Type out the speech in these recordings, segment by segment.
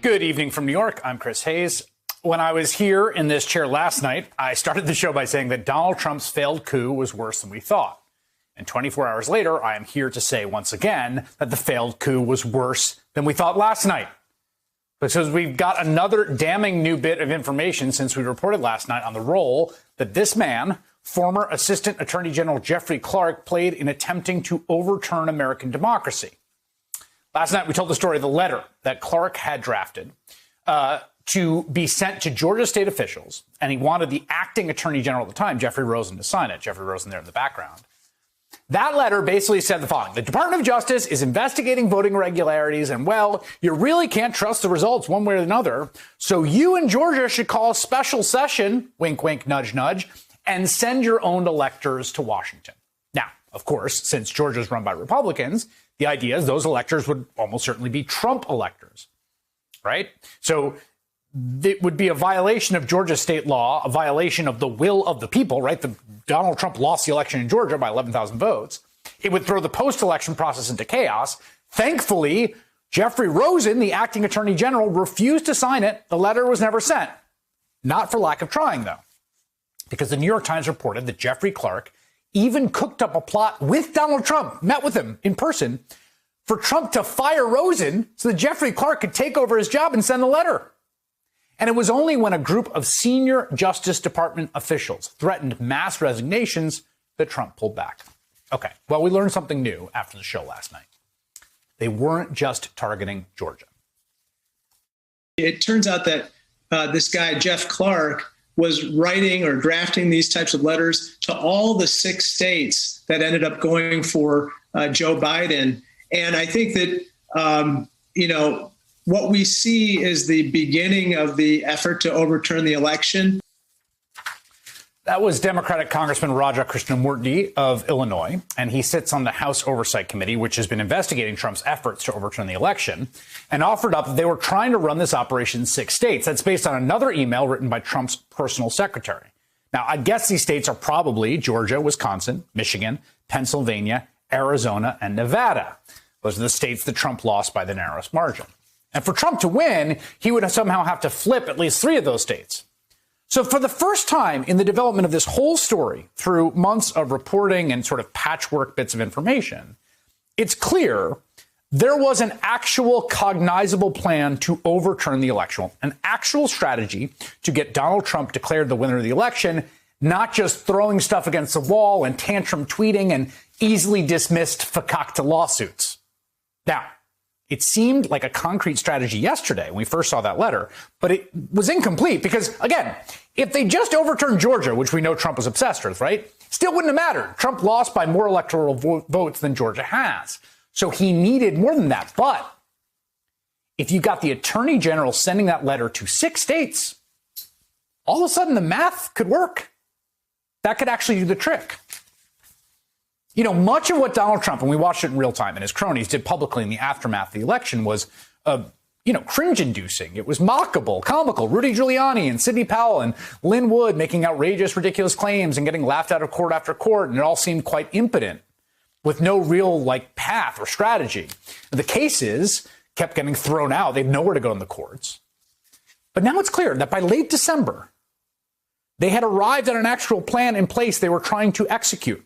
Good evening from New York. I'm Chris Hayes. When I was here in this chair last night, I started the show by saying that Donald Trump's failed coup was worse than we thought. And 24 hours later, I am here to say once again that the failed coup was worse than we thought last night. Because we've got another damning new bit of information since we reported last night on the role that this man, former Assistant Attorney General Jeffrey Clark, played in attempting to overturn American democracy. Last night, we told the story of the letter that Clark had drafted to be sent to Georgia state officials, and he wanted the acting attorney general at the time, Jeffrey Rosen, to sign it. Jeffrey Rosen there in the background. That letter basically said the following. The Department of Justice is investigating voting irregularities, and, well, you really can't trust the results one way or another, so you in Georgia should call a special session, wink, wink, nudge, nudge, and send your own electors to Washington. Now, of course, since Georgia is run by Republicans, the idea is those electors would almost certainly be Trump electors, right? So it would be a violation of Georgia state law, a violation of the will of the people, right? Donald Trump lost the election in Georgia by 11,000 votes. It would throw the post-election process into chaos. Thankfully, Jeffrey Rosen, the acting attorney general, refused to sign it. The letter was never sent. Not for lack of trying, though, because the New York Times reported that Jeffrey Clark even cooked up a plot with Donald Trump, met with him in person, for Trump to fire Rosen so that Jeffrey Clark could take over his job and send the letter. And it was only when a group of senior Justice Department officials threatened mass resignations that Trump pulled back. Okay, well, we learned something new after the show last night. They weren't just targeting Georgia. It turns out that this guy, Jeff Clark, was writing or drafting these types of letters to all the 6 states that ended up going for Joe Biden. And I think that, what we see is the beginning of the effort to overturn the election. That was Democratic Congressman Raja Krishnamurti of Illinois, and he sits on the House Oversight Committee, which has been investigating Trump's efforts to overturn the election, and offered up that they were trying to run this operation in 6 states. That's based on another email written by Trump's personal secretary. Now, I guess these states are probably Georgia, Wisconsin, Michigan, Pennsylvania, Arizona, and Nevada. Those are the states that Trump lost by the narrowest margin. And for Trump to win, he would somehow have to flip at least 3 of those states. So for the first time in the development of this whole story, through months of reporting and sort of patchwork bits of information, it's clear there was an actual cognizable plan to overturn the election, an actual strategy to get Donald Trump declared the winner of the election, not just throwing stuff against the wall and tantrum tweeting and easily dismissed fakakta lawsuits. Now, it seemed like a concrete strategy yesterday when we first saw that letter, but it was incomplete because, again, if they just overturned Georgia, which we know Trump was obsessed with, right, still wouldn't have mattered. Trump lost by more electoral votes than Georgia has. So he needed more than that. But if you got the attorney general sending that letter to 6 states, all of a sudden the math could work. That could actually do the trick. You know, much of what Donald Trump, and we watched it in real time, and his cronies did publicly in the aftermath of the election was, cringe-inducing. It was mockable, comical. Rudy Giuliani and Sidney Powell and Lynn Wood making outrageous, ridiculous claims and getting laughed out of court after court, and it all seemed quite impotent with no real, path or strategy. The cases kept getting thrown out. They had nowhere to go in the courts. But now it's clear that by late December, they had arrived at an actual plan in place they were trying to execute.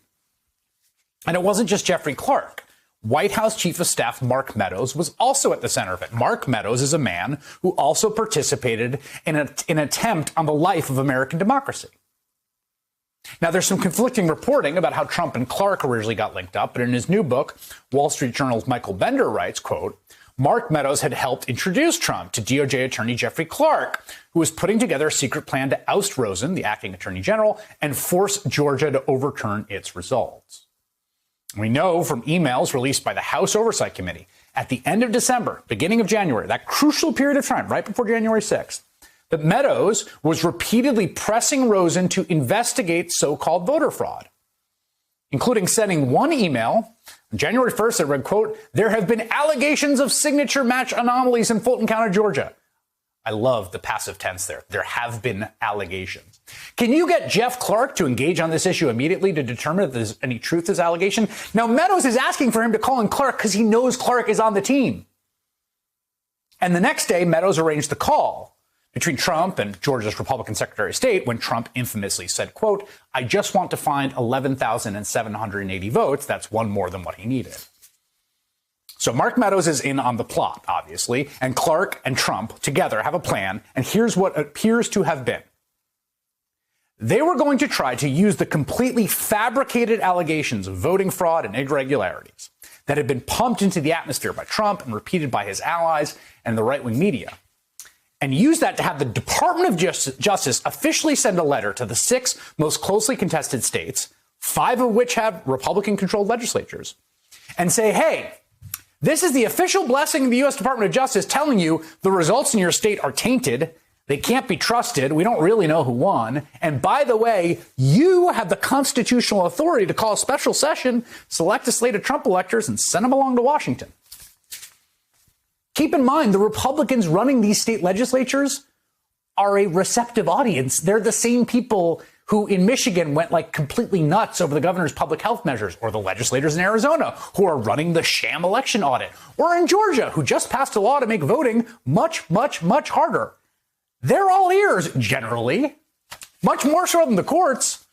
And it wasn't just Jeffrey Clark. White House Chief of Staff Mark Meadows was also at the center of it. Mark Meadows is a man who also participated in an attempt on the life of American democracy. Now, there's some conflicting reporting about how Trump and Clark originally got linked up, but in his new book, Wall Street Journal's Michael Bender writes, quote, Mark Meadows had helped introduce Trump to DOJ Attorney Jeffrey Clark, who was putting together a secret plan to oust Rosen, the acting attorney general, and force Georgia to overturn its results. We know from emails released by the House Oversight Committee at the end of December, beginning of January, that crucial period of time, right before January 6th, that Meadows was repeatedly pressing Rosen to investigate so-called voter fraud, including sending one email on January 1st that read, quote, there have been allegations of signature match anomalies in Fulton County, Georgia. I love the passive tense there. There have been allegations. Can you get Jeff Clark to engage on this issue immediately to determine if there's any truth to this allegation? Now, Meadows is asking for him to call in Clark because he knows Clark is on the team. And the next day, Meadows arranged the call between Trump and Georgia's Republican Secretary of State when Trump infamously said, quote, "I just want to find 11,780 votes. That's one more than what he needed." So Mark Meadows is in on the plot, obviously, and Clark and Trump together have a plan, and here's what appears to have been. They were going to try to use the completely fabricated allegations of voting fraud and irregularities that had been pumped into the atmosphere by Trump and repeated by his allies and the right-wing media, and use that to have the Department of Justice officially send a letter to the 6 most closely contested states, 5 of which have Republican-controlled legislatures, and say, hey, this is the official blessing of the U.S. Department of Justice telling you the results in your state are tainted. They can't be trusted. We don't really know who won. And by the way, you have the constitutional authority to call a special session, select a slate of Trump electors, and send them along to Washington. Keep in mind, the Republicans running these state legislatures are a receptive audience. They're the same people who in Michigan went like completely nuts over the governor's public health measures, or the legislators in Arizona who are running the sham election audit, or in Georgia who just passed a law to make voting much, much, much harder. They're all ears, generally, much more so than the courts.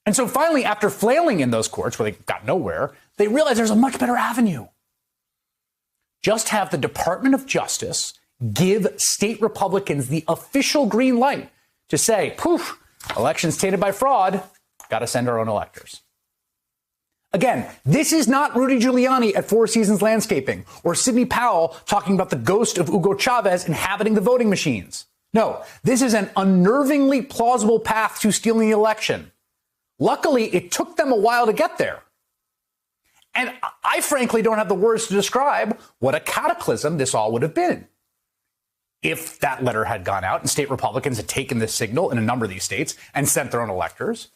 And so finally, after flailing in those courts where they got nowhere, they realized there's a much better avenue. Just have the Department of Justice give state Republicans the official green light to say, poof, elections tainted by fraud, got to send our own electors. Again, this is not Rudy Giuliani at Four Seasons Landscaping or Sidney Powell talking about the ghost of Hugo Chavez inhabiting the voting machines. No, this is an unnervingly plausible path to stealing the election. Luckily, it took them a while to get there. And I frankly don't have the words to describe what a cataclysm this all would have been if that letter had gone out and state Republicans had taken this signal in a number of these states and sent their own electors,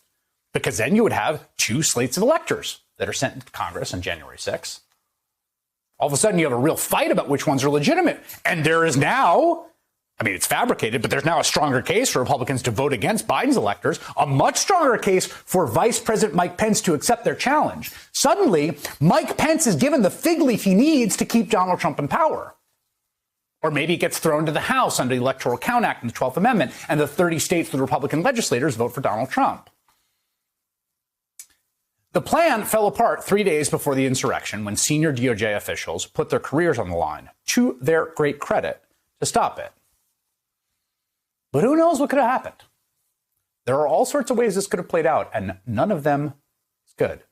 because then you would have 2 slates of electors that are sent to Congress on January 6th. All of a sudden, you have a real fight about which ones are legitimate. And there is now, I mean, it's fabricated, but there's now a stronger case for Republicans to vote against Biden's electors, a much stronger case for Vice President Mike Pence to accept their challenge. Suddenly, Mike Pence is given the fig leaf he needs to keep Donald Trump in power. Or maybe it gets thrown to the House under the Electoral Count Act and the 12th Amendment, and the 30 states with Republican legislators vote for Donald Trump. The plan fell apart 3 days before the insurrection when senior DOJ officials put their careers on the line, to their great credit, to stop it. But who knows what could have happened? There are all sorts of ways this could have played out, and none of them is good.